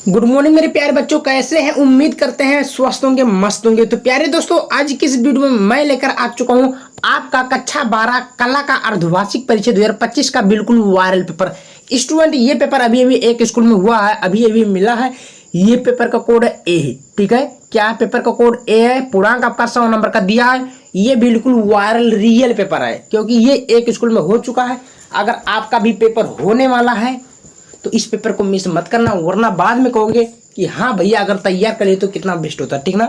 Good morning मेरे प्यारे बच्चों, कैसे हैं? उम्मीद करते हैं स्वस्थ होंगे, मस्त होंगे। तो प्यारे दोस्तों, आज की इस वीडियो में मैं लेकर आ चुका हूं आपका कक्षा 12 कला का अर्धवार्षिक परीक्षा 2025 का बिल्कुल वायरल पेपर। स्टूडेंट, ये पेपर अभी अभी एक स्कूल में हुआ है, अभी अभी मिला है। ये पेपर का कोड है ए है, ठीक है। क्या पेपर का कोड ए है? पूर्णांक आपका 100 नंबर का दिया है। ये बिल्कुल वायरल रियल पेपर है, क्योंकि ये एक स्कूल में हो चुका है। अगर आपका भी पेपर होने वाला है तो इस पेपर को मिस मत करना, वरना बाद में कहोगे कि हाँ भैया अगर तैयार कर लिए तो कितना बेस्ट होता, ठीक ना।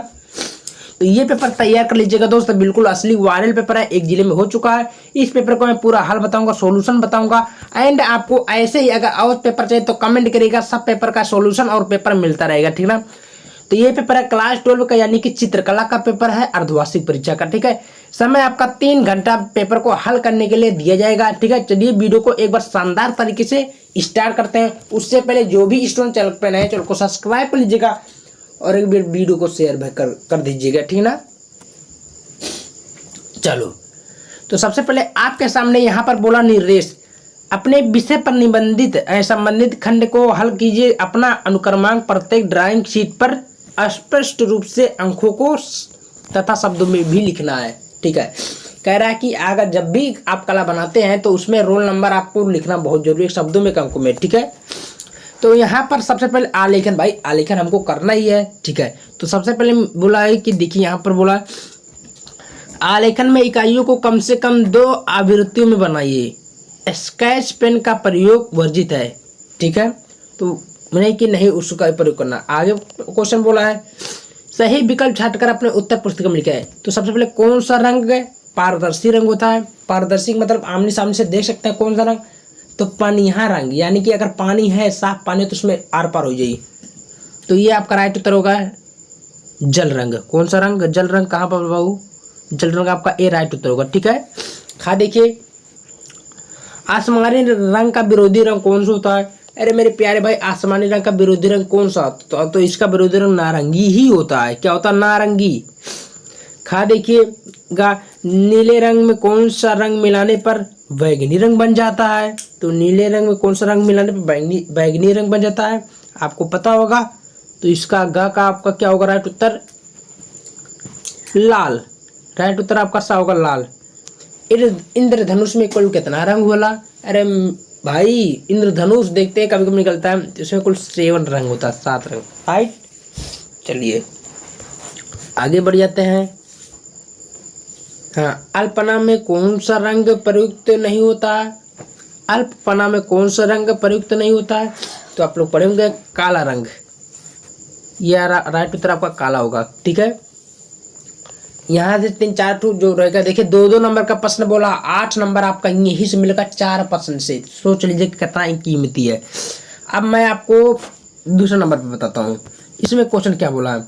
तो ये पेपर तैयार कर लीजिएगा दोस्त, बिल्कुल असली वायरल पेपर है, एक जिले में हो चुका है। इस पेपर को मैं पूरा हल बताऊंगा, सॉल्यूशन बताऊंगा। एंड आपको ऐसे ही अगर और पेपर चाहिए तो कमेंट करिएगा, सब पेपर का सॉल्यूशन और पेपर मिलता रहेगा, ठीक ना। तो ये पेपर है क्लास 12 का, यानी कि चित्रकला का पेपर है, अर्धवार्षिक परीक्षा का, ठीक है। समय आपका 3 घंटा पेपर को हल करने के लिए दिया जाएगा, ठीक है। चलिए वीडियो को एक बार शानदार तरीके से स्टार्ट करते हैं। उससे पहले जो भी स्टूडेंट चैनल पर नए, चैनल को सब्सक्राइब कर लीजिएगा और एक बार वीडियो को शेयर भी कर दीजिएगा, ठीक ना। चलो, तो सबसे पहले आपके सामने यहाँ पर बोला निर्देश, अपने विषय पर संबंधित खंड को हल कीजिए। अपना अनुक्रमांक प्रत्येक ड्राइंग शीट पर स्पष्ट रूप से अंकों को तथा शब्दों में भी लिखना है, ठीक है। कह रहा है कि अगर जब भी आप कला बनाते हैं तो उसमें रोल नंबर आपको लिखना बहुत जरूरी है, शब्दों में, अंकों में, ठीक है। तो यहाँ पर सबसे पहले आलेखन, भाई आलेखन हमको करना ही है, ठीक है। तो सबसे पहले बोला है कि देखिए यहाँ पर बोला आलेखन में इकाइयों को कम से कम 2 आवृत्तियों में बनाइए। स्केच पेन का प्रयोग वर्जित है, ठीक है। तो नहीं कि नहीं उसका प्रयोग करना। आगे क्वेश्चन बोला है सही विकल्प छांटकर अपने उत्तर पुस्तिका में लिखा है। तो सबसे पहले कौन सा रंग है? पारदर्शी रंग होता है। पारदर्शी मतलब आमने सामने से देख सकते हैं कौन सा रंग, तो पनिया रंग, यानी कि अगर पानी है, साफ पानी, तो उसमें आर पार हो जाएगी। तो ये आपका राइट उत्तर होगा जल रंग। कौन सा रंग? जल रंग। कहाँ पर बाबू? जल रंग आपका ए राइट उत्तर होगा, ठीक है। खा देखिए, आसमानी रंग का विरोधी रंग कौन सा होता है? अरे मेरे प्यारे भाई, आसमानी रंग का विरोधी रंग कौन सा? तो इसका विरोधी रंग नारंगी ही होता है। क्या होता है? नारंगी। खा देखिएगा, नीले रंग में कौन सा रंग मिलाने पर बैगनी रंग बन जाता है? तो नीले रंग में कौन सा रंग मिलाने पर बैगनी रंग बन जाता है, आपको पता होगा। तो इसका ग का आपका क्या होगा राइट उत्तर? लाल। राइट उत्तर आपका सा होगा लाल। इंद्रधनुष में कुल कितना रंग होला? अरे भाई, इंद्रधनुष देखते हैं कभी कभी निकलता है, इसमें कुल 7 रंग होता है, 7 रंग, राइट। चलिए आगे बढ़ जाते हैं। हाँ, अल्पना में कौन सा रंग प्रयुक्त नहीं होता है? अल्पना में कौन सा रंग प्रयुक्त नहीं होता है? तो आप लोग पढ़ेंगे काला रंग। यह राइट उत्तर आपका काला होगा, ठीक है। यहाँ से 3-4 जो रहेगा, देखिए 2-2 नंबर का प्रश्न बोला, 8 नंबर आपका यही से मिलेगा 4 प्रश्न से। सोच लीजिए कितना कीमती है। अब मैं आपको दूसरा नंबर पे बताता हूँ, इसमें क्वेश्चन क्या बोला है।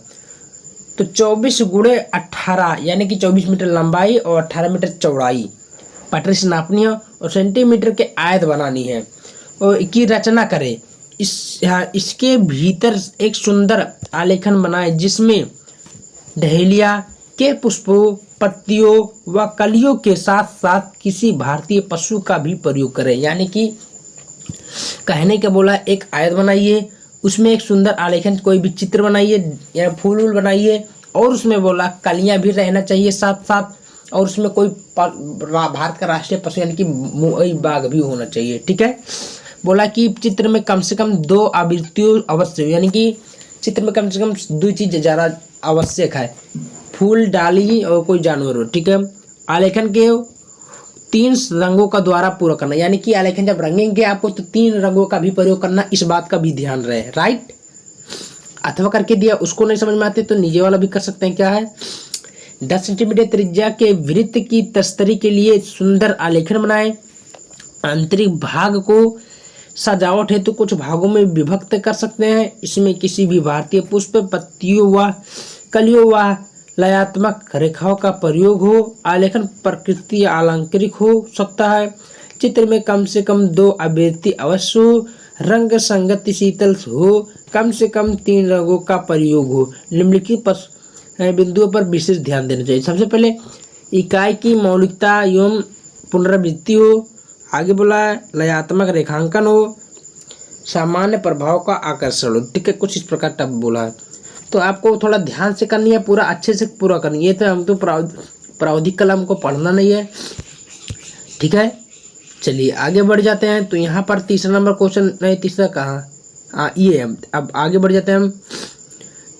तो 24 × 18 यानी कि 24 मीटर लंबाई और 18 मीटर चौड़ाई पटरी से नापनी है और सेंटीमीटर के आयत बनानी है और की रचना करें। इसके भीतर एक सुंदर आलेखन बनाए जिसमें डहेलिया के पुष्पों, पत्तियों व कलियों के साथ साथ किसी भारतीय पशु का भी प्रयोग करें। यानी कि कहने के बोला एक आयत बनाइए, उसमें एक सुंदर आलेखन, कोई भी चित्र बनाइए या फूल बनाइए, और उसमें बोला कलियां भी रहना चाहिए साथ साथ, और उसमें कोई भारत का राष्ट्रीय पशु यानी कि बाघ भी होना चाहिए, ठीक है। बोला कि चित्र में कम से कम 2 आवृत्तियों अवश्य, यानी कि चित्र में कम से कम 2 चीज ज़्यादा आवश्यक है, फूल, डाली और कोई जानवर हो, ठीक है। आलेखन के 3 रंगों का द्वारा पूरा करना, यानी कि आलेखन जब रंगेंगे आपको तो 3 रंगों का भी प्रयोग करना, इस बात का भी ध्यान रहे, राइट। अथवा करके दिया, उसको नहीं समझ में आते तो नीचे वाला भी कर सकते हैं। क्या है? 10 सेंटीमीटर त्रिज्या के वृत्त की तस्तरी के लिए सुंदर आलेखन बनाए। आंतरिक भाग को सजावट हेतु कुछ भागों में विभक्त कर सकते हैं। इसमें किसी भी भारतीय पुष्प, पत्तियों व कलियों व लयात्मक रेखाओं का प्रयोग हो। आलेखन प्रकृति अलंकृत हो सकता है। चित्र में कम से कम 2 आवृत्ति अवश्य हो। रंग संगति शीतल हो। कम से कम 3 रंगों का प्रयोग हो। निम्नलिखित बिंदुओं पर विशेष ध्यान देना चाहिए। सबसे पहले इकाई की मौलिकता एवं पुनरावृत्ति हो। आगे बोला लयात्मक रेखांकन हो। सामान्य प्रभाव का आकर्षण। ठीक है, कुछ इस प्रकार टब बोला है। तो आपको थोड़ा ध्यान से करनी है, पूरा अच्छे से पूरा करनी है। तो हम तो प्रावधिक कलम को पढ़ना नहीं है। ठीक है, चलिए आगे बढ़ जाते हैं। तो यहाँ पर तीसरा नंबर क्वेश्चन, नहीं तीसरा कहाँ, ये अब आगे बढ़ जाते हैं हम।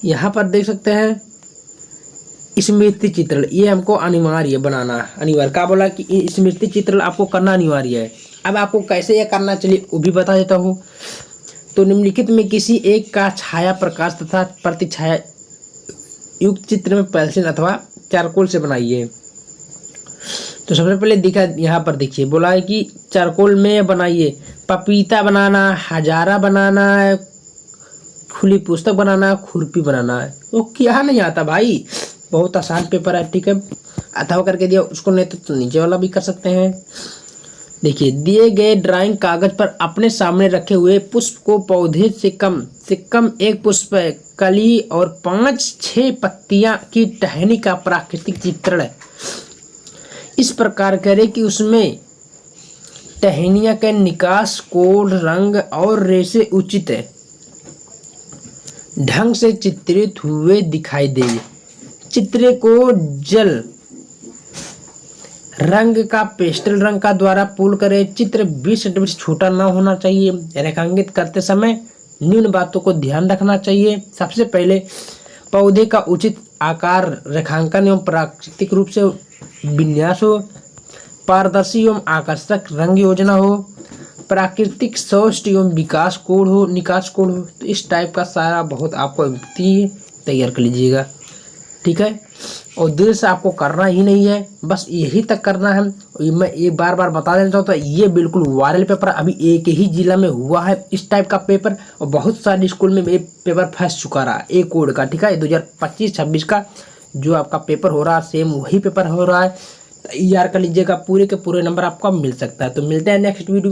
यहाँ पर देख सकते हैं स्मृति चित्रण, ये हमको अनिवार्य बनाना, अनिवार्य क्या बोला कि स्मृति चित्रण आपको करना अनिवार्य है। अब आपको कैसे ये करना, चलिए वो भी बता देता हूँ। तो निम्नलिखित में किसी एक का छाया प्रकाश तथा प्रतिछाया युक्त चित्र में पेंसिल अथवा चारकोल से बनाइए। तो सबसे पहले दिखा, यहाँ पर देखिए बोला है कि चारकोल में बनाइए, पपीता बनाना, हजारा बनाना है, खुली पुस्तक बनाना है, खुरपी बनाना है। वो क्या नहीं आता भाई, बहुत आसान पेपर है। ठीक है, अथवा करके दिया उसको, नहीं तो नीचे वाला भी कर सकते हैं। देखिए, दिए गए ड्राइंग कागज पर अपने सामने रखे हुए पुष्प को पौधे से कम एक पुष्प, कली और 5-6 पत्तियां की टहनी का प्राकृतिक चित्रण है। इस प्रकार करें कि उसमें टहनियां के निकास, कोण, रंग और रेशे उचित ढंग से चित्रित हुए दिखाई दे। चित्र को जल रंग का पेस्टल रंग का द्वारा पूर्ण करें। चित्र 20 सेंटीमीटर छोटा ना होना चाहिए। रेखांकित करते समय निम्न बातों को ध्यान रखना चाहिए। सबसे पहले पौधे का उचित आकार, रेखांकन एवं प्राकृतिक रूप से विन्यास हो, पारदर्शी एवं आकर्षक रंग योजना हो, प्राकृतिक सौष्ठ एवं विकास कोण हो, निकास कोण हो। तो इस टाइप का सारा बहुत आपको तैयार कर लीजिएगा। ठीक है, और दिल से आपको करना ही नहीं है, बस यही तक करना है। मैं एक बार बता देना चाहता हूँ, ये बिल्कुल वायरल पेपर, अभी एक ही जिला में हुआ है इस टाइप का पेपर, और बहुत सारे स्कूल में ये पेपर फंस चुका रहा, एक कोड का। ठीक है, 2025-26 का जो आपका पेपर हो रहा है, सेम वही पेपर हो रहा है। तैयार कर लीजिएगा, पूरे के पूरे नंबर आपको मिल सकता है। तो मिलते हैं नेक्स्ट वीडियो में।